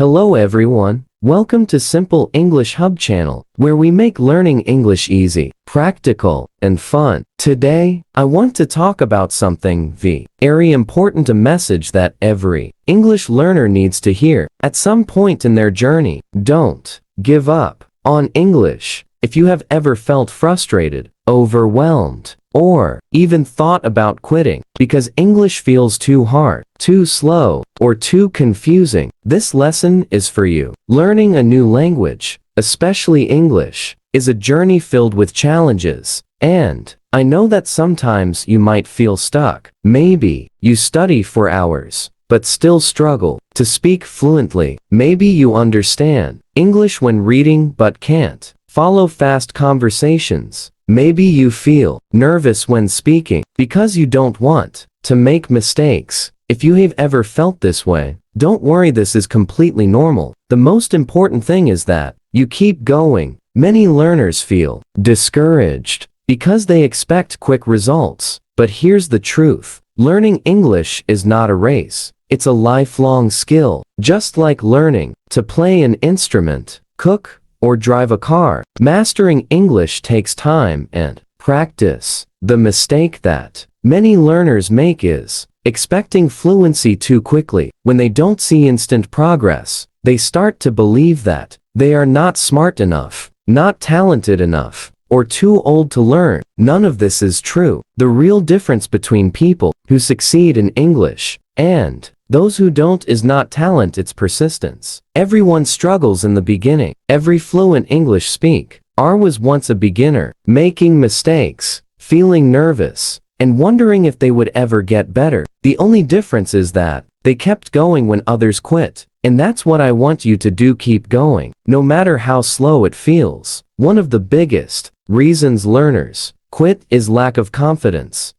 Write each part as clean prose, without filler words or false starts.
Hello everyone, welcome to Simple English Hub channel, where we make learning English easy, practical, and fun. Today, I want to talk about something very important, a message that every English learner needs to hear at some point in their journey. Don't give up on English. If you have ever felt frustrated, overwhelmed, or even thought about quitting because English feels too hard, too slow, or too confusing, this lesson is for you. Learning a new language, especially English, is a journey filled with challenges, and I know that sometimes you might feel stuck. Maybe you study for hours, but still struggle to speak fluently. Maybe you understand English when reading but can't follow fast conversations. Maybe you feel nervous when speaking because you don't want to make mistakes. If you have ever felt this way, don't worry, this is completely normal. The most important thing is that you keep going. Many learners feel discouraged because they expect quick results. But here's the truth. Learning English is not a race. It's a lifelong skill. Just like learning to play an instrument, cook, or drive a car, mastering English takes time and practice. The mistake that many learners make is expecting fluency too quickly. When they don't see instant progress, they start to believe that they are not smart enough, not talented enough, or too old to learn. None of this is true. The real difference between people who succeed in English and those who don't is not talent, it's persistence. Everyone struggles in the beginning. Every fluent English speaker was once a beginner, making mistakes, feeling nervous, and wondering if they would ever get better. The only difference is that they kept going when others quit. And that's what I want you to do, keep going, no matter how slow it feels. One of the biggest reasons learners quit is lack of confidence.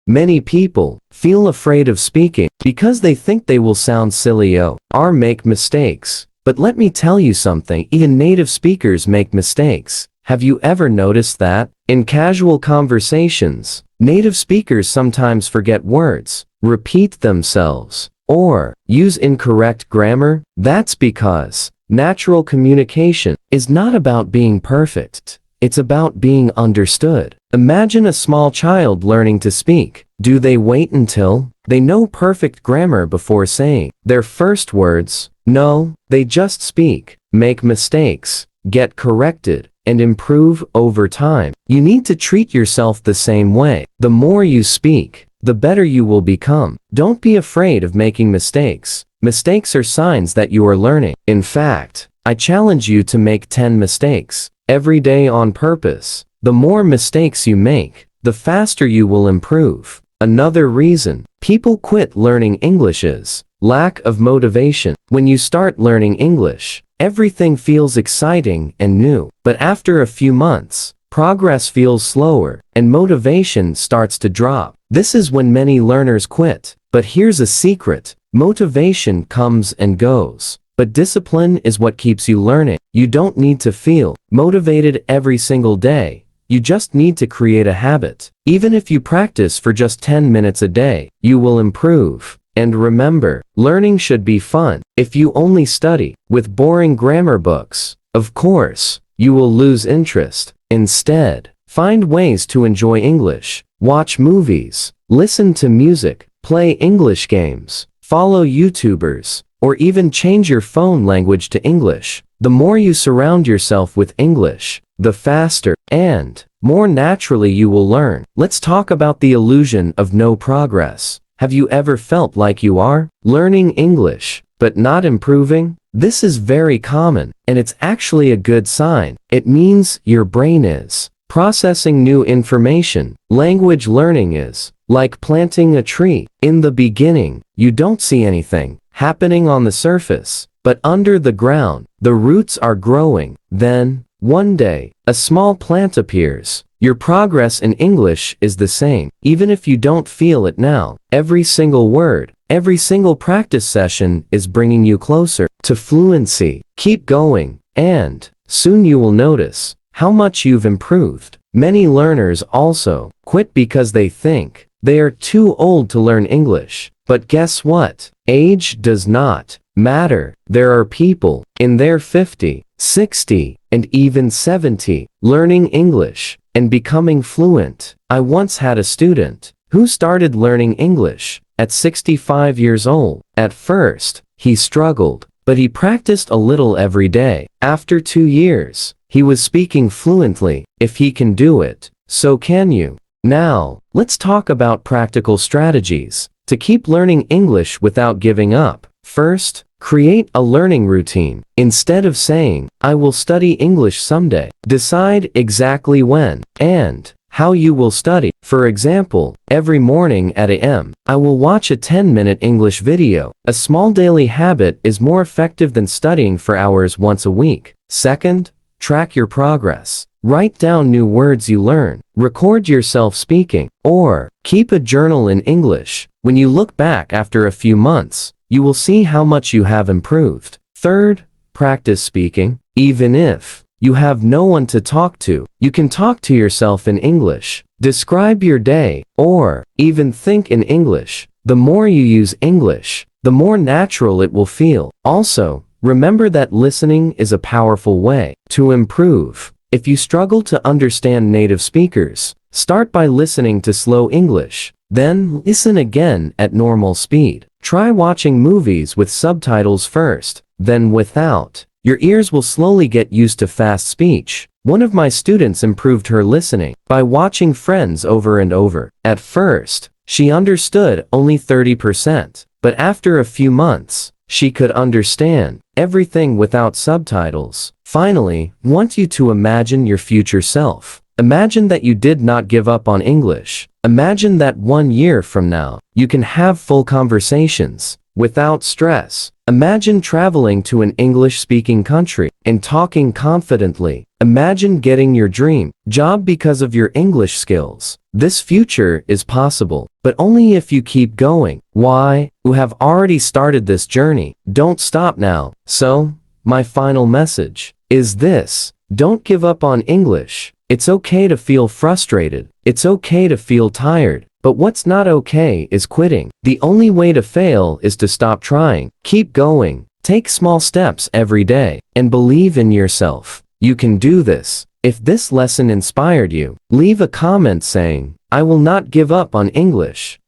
Many people feel afraid of speaking because they think they will sound silly or make mistakes. But let me tell you something, even native speakers make mistakes. Have you ever noticed that? In casual conversations, native speakers sometimes forget words, repeat themselves, or use incorrect grammar. That's because natural communication is not about being perfect. It's about being understood. Imagine a small child learning to speak. Do they wait until they know perfect grammar before saying their first words? No, they just speak, make mistakes, get corrected, and improve over time. You need to treat yourself the same way. The more you speak, the better you will become. Don't be afraid of making mistakes. Mistakes are signs that you are learning. In fact, I challenge you to make 10 mistakes every day on purpose. The more mistakes you make, the faster you will improve. Another reason people quit learning English is lack of motivation. When you start learning English, everything feels exciting and new. But after a few months, progress feels slower and motivation starts to drop. This is when many learners quit. But here's a secret. Motivation comes and goes, but discipline is what keeps you learning. You don't need to feel motivated every single day. You just need to create a habit. Even if you practice for just 10 minutes a day, you will improve. And remember, learning should be fun. If you only study with boring grammar books, of course, you will lose interest. Instead, find ways to enjoy English. Watch movies, listen to music, play English games, follow YouTubers, or even change your phone language to English. The more you surround yourself with English, the faster and more naturally you will learn. Let's talk about the illusion of no progress. Have you ever felt like you are learning English, but not improving? This is very common, and it's actually a good sign. It means your brain is processing new information. Language learning is like planting a tree. In the beginning, you don't see anything happening on the surface, but under the ground, the roots are growing. Then, one day, a small plant appears. Your progress in English is the same, even if you don't feel it now. Every single word, every single practice session is bringing you closer to fluency. Keep going, and soon you will notice how much you've improved. Many learners also quit because they think they are too old to learn English. But guess what? Age does not matter. There are people in their 50, 60, and even 70 learning English and becoming fluent. I once had a student who started learning English at 65 years old. At first, he struggled, but he practiced a little every day. After 2 years, he was speaking fluently. If he can do it, so can you. Now, let's talk about practical strategies to keep learning English without giving up. First, create a learning routine. Instead of saying, "I will study English someday," decide exactly when and how you will study. For example, every morning at a.m., I will watch a 10-minute English video. A small daily habit is more effective than studying for hours once a week. Second, track your progress. Write down new words you learn, record yourself speaking, or keep a journal in English. When you look back after a few months, you will see how much you have improved. Third, practice speaking. Even if you have no one to talk to, you can talk to yourself in English. Describe your day, or even think in English. The more you use English, the more natural it will feel. Also, remember that listening is a powerful way to improve. If you struggle to understand native speakers, start by listening to slow English. Then listen again at normal speed. Try watching movies with subtitles first, then without. Your ears will slowly get used to fast speech. One of my students improved her listening by watching Friends over and over. At first, she understood only 30%, but after a few months, she could understand everything without subtitles. Finally, I want you to imagine your future self. Imagine that you did not give up on English. Imagine that 1 year from now, you can have full conversations without stress. Imagine traveling to an English-speaking country and talking confidently. Imagine getting your dream job because of your English skills. This future is possible, but only if you keep going. Why? You have already started this journey. Don't stop now. So, my final message is this: don't give up on English. It's okay to feel frustrated. It's okay to feel tired. But what's not okay is quitting. The only way to fail is to stop trying. Keep going. Take small steps every day and believe in yourself. You can do this. If this lesson inspired you, leave a comment saying, "I will not give up on English."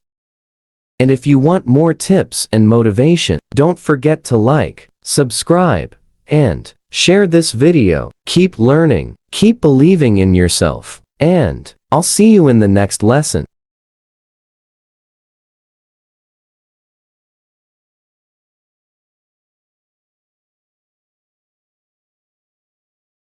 And if you want more tips and motivation, don't forget to like, subscribe, and share this video. Keep learning, keep believing in yourself, and I'll see you in the next lesson.